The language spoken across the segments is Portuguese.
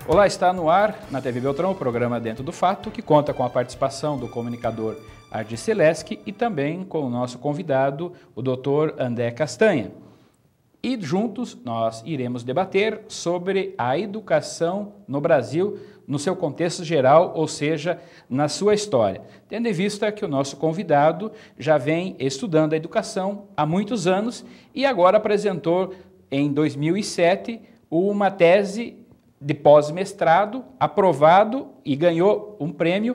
Olá, está no ar, na TV Beltrão, o programa Dentro do Fato, que conta com a participação do comunicador Ardir Seleski e também com o nosso convidado, o Dr. André Castanha. E juntos nós iremos debater sobre a educação no Brasil, no seu contexto geral, ou seja, na sua história. Tendo em vista que o nosso convidado já vem estudando a educação há muitos anos e agora apresentou em 2007 uma tese de pós-mestrado, aprovado e ganhou um prêmio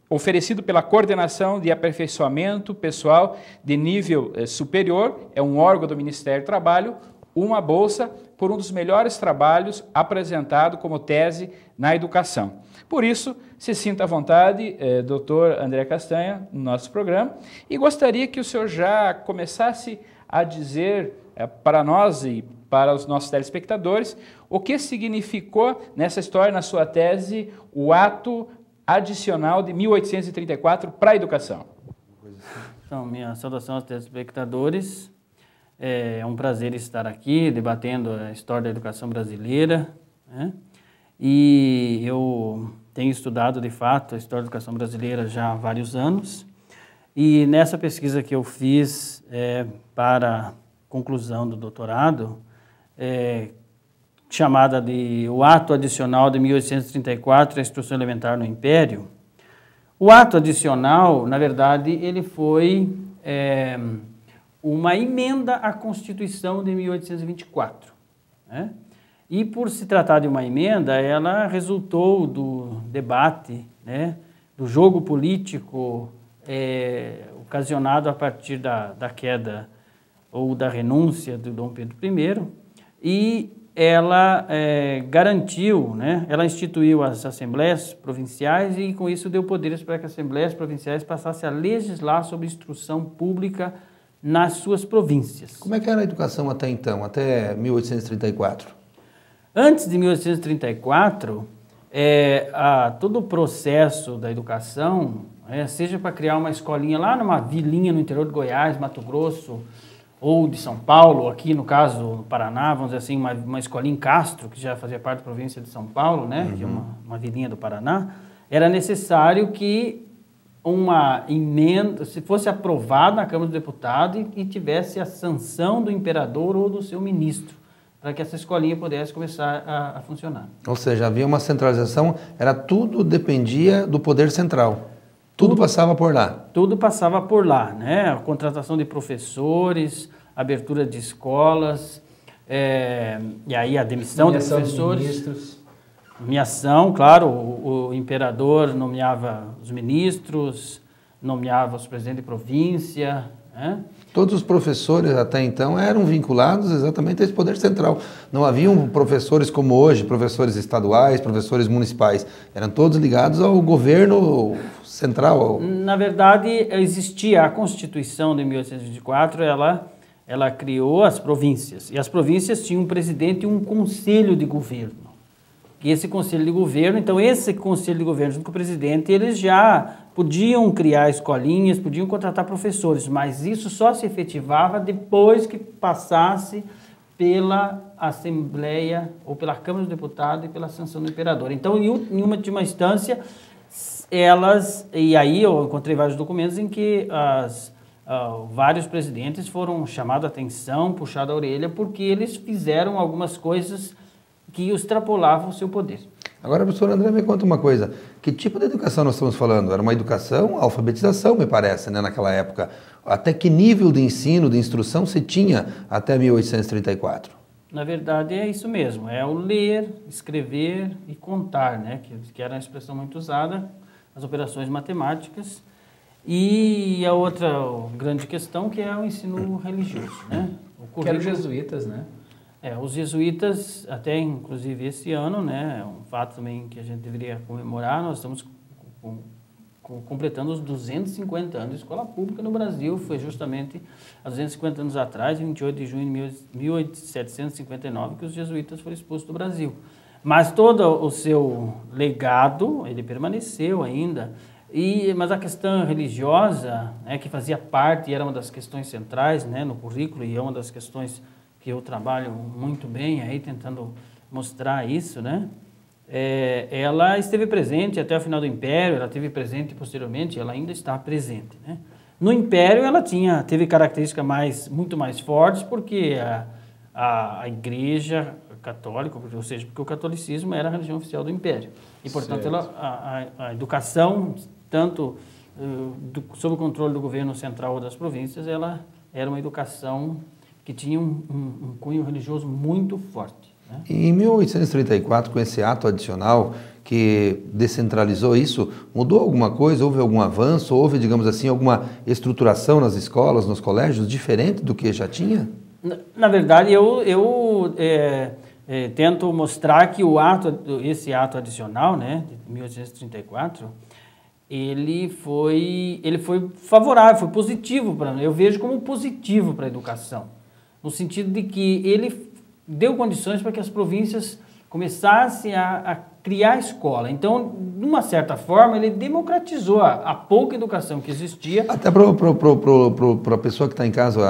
oferecido pela Coordenação de Aperfeiçoamento Pessoal de Nível Superior, é um órgão do Ministério do Trabalho, uma bolsa por um dos melhores trabalhos apresentado como tese na educação. Por isso, se sinta à vontade, Dr. André Castanha, no nosso programa, e gostaria que o senhor já começasse a dizer para nós e para os nossos telespectadores o que significou nessa história, na sua tese, o ato adicional de 1834 para a educação. Então, minha saudação aos telespectadores. É um prazer estar aqui debatendo a história da educação brasileira, né? E eu tenho estudado, de fato, a história da educação brasileira já há vários anos. E nessa pesquisa que eu fiz para a conclusão do doutorado, chamada de o Ato Adicional de 1834, a Instrução Elementar no Império. O ato adicional, na verdade, ele foi uma emenda à Constituição de 1824. Né? E por se tratar de uma emenda, ela resultou do debate, né, do jogo político ocasionado a partir da queda ou da renúncia do Dom Pedro I, e ela garantiu, né, ela instituiu as assembleias provinciais e com isso deu poderes para que as assembleias provinciais passassem a legislar sobre instrução pública nas suas províncias. Como é que era a educação até então, até 1834? Antes de 1834, todo o processo da educação, seja para criar uma escolinha lá numa vilinha no interior de Goiás, Mato Grosso, ou de São Paulo, aqui no caso, no Paraná, vamos dizer assim, uma escolinha em Castro, que já fazia parte da província de São Paulo, né, que é uma vilinha do Paraná, era necessário que uma emenda, se fosse aprovada na Câmara dos Deputados e tivesse a sanção do imperador ou do seu ministro, para que essa escolinha pudesse começar a funcionar. Ou seja, havia uma centralização, tudo dependia do poder central. Tudo passava por lá. Tudo passava por lá, né? A contratação de professores, abertura de escolas, e aí a demissão de professores. Ministros. Nomeação, claro, o imperador nomeava os ministros, nomeava os presidentes de província, né? Todos os professores até então eram vinculados exatamente a esse poder central. Não haviam professores como hoje, professores estaduais, professores municipais. Eram todos ligados ao governo central. Na verdade, existia a Constituição de 1824, ela criou as províncias. E as províncias tinham um presidente e um conselho de governo. E esse conselho de governo, então esse conselho de governo junto com o presidente, eles já podiam criar escolinhas, podiam contratar professores, mas isso só se efetivava depois que passasse pela Assembleia ou pela Câmara dos Deputados e pela sanção do imperador. Então, em uma última instância, e aí eu encontrei vários documentos em que vários presidentes foram chamados a atenção, puxados a orelha, porque eles fizeram algumas coisas que extrapolavam o seu poder. Agora, professor André, me conta uma coisa. Que tipo de educação nós estamos falando? Era uma educação, alfabetização, me parece, né, naquela época. Até que nível de ensino, de instrução se tinha até 1834? Na verdade, é isso mesmo. É o ler, escrever e contar, né, que era uma expressão muito usada, as operações matemáticas. E a outra grande questão que é o ensino religioso, né? Que eram os jesuítas, né? Os jesuítas, até inclusive esse ano, né, é um fato também que a gente deveria comemorar, nós estamos completando os 250 anos de escola pública no Brasil, foi justamente há 250 anos atrás, 28 de junho de 1759, que os jesuítas foram expulsos do Brasil. Mas todo o seu legado, ele permaneceu ainda, mas a questão religiosa, né, que fazia parte, e era uma das questões centrais, né, no currículo, e é uma das questões que eu trabalho muito bem aí, tentando mostrar isso, né? ela esteve presente até o final do Império, ela esteve presente posteriormente, ela ainda está presente, né? No Império ela teve características muito mais fortes, porque a Igreja Católica, ou seja, porque o catolicismo era a religião oficial do Império. E, portanto, a educação, tanto sob o controle do governo central ou das províncias, ela era uma educação que tinha um cunho religioso muito forte, né? Em 1834, com esse ato adicional que descentralizou isso, mudou alguma coisa? Houve algum avanço? Houve, digamos assim, alguma estruturação nas escolas, nos colégios, diferente do que já tinha? Na verdade, eu tento mostrar que esse ato adicional, né, de 1834, ele foi favorável, foi positivo para mim. Eu vejo como positivo para a educação, no sentido de que ele deu condições para que as províncias começassem a criar escola. Então, de uma certa forma, ele democratizou a pouca educação que existia. Até para a pessoa que está em casa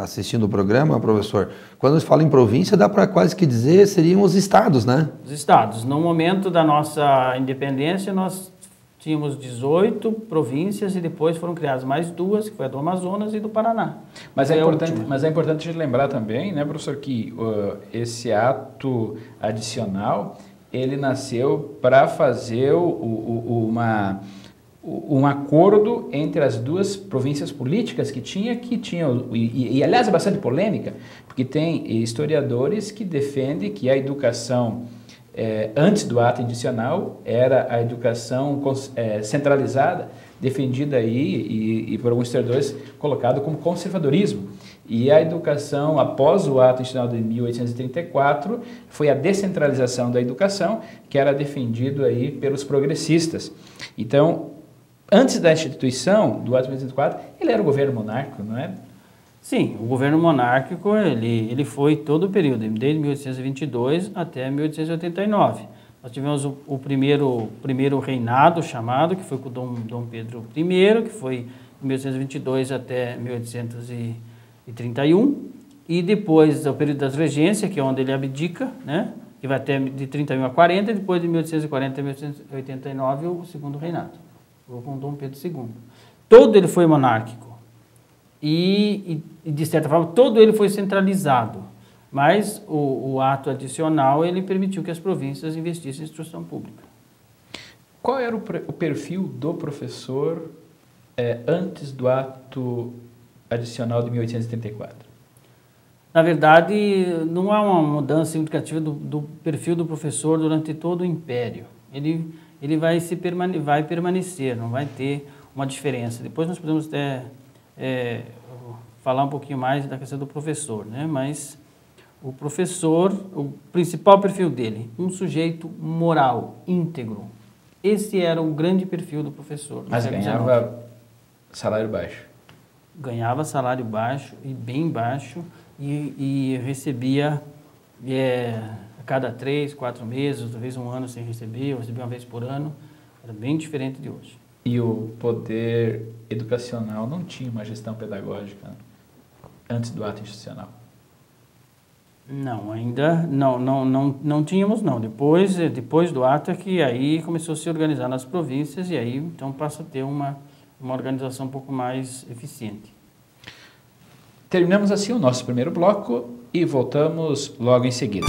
assistindo o programa, professor, quando se fala em província, dá para quase que dizer seriam os estados, né? Os estados. No momento da nossa independência, nós tínhamos 18 províncias e depois foram criadas mais 2, que foi a do Amazonas e do Paraná. Mas é importante lembrar também, né, professor, que esse ato adicional, ele nasceu para fazer um acordo entre as duas províncias políticas que tinham, e aliás é bastante polêmica, porque tem historiadores que defendem que a educação antes do ato adicional era a educação centralizada, defendida aí e por alguns historiadores colocado como conservadorismo. E a educação, após o ato adicional de 1834, foi a descentralização da educação, que era defendido aí pelos progressistas. Então, antes da instituição do ato de 1834, ele era o governo monárquico, não é? Sim, o governo monárquico, ele foi todo o período, desde 1822 até 1889. Nós tivemos o primeiro reinado chamado, que foi com Dom Pedro I, que foi de 1822 até 1831, e depois o período das regências, que é onde ele abdica, né, que vai até de 31 a 40, e depois de 1840 a 1889 o segundo reinado, com Dom Pedro II. Todo ele foi monárquico. E, de certa forma, todo ele foi centralizado, mas o ato adicional ele permitiu que as províncias investissem em instrução pública. Qual era o perfil do professor antes do ato adicional de 1834? Na verdade, não há uma mudança significativa do perfil do professor durante todo o Império. Ele vai permanecer, não vai ter uma diferença. Depois nós podemos até falar um pouquinho mais da questão do professor, né? Mas o professor, o principal perfil dele, um sujeito moral, íntegro. Esse era o grande perfil do professor. Mas ganhava salário baixo. Ganhava salário baixo e bem baixo e recebia a cada 3, 4 meses, talvez um ano sem receber, ou recebia uma vez por ano. Era bem diferente de hoje. E o poder educacional não tinha uma gestão pedagógica antes do ato institucional? Não, ainda não tínhamos não. Depois do ato é que aí começou a se organizar nas províncias e aí então passa a ter uma organização um pouco mais eficiente. Terminamos assim o nosso primeiro bloco e voltamos logo em seguida.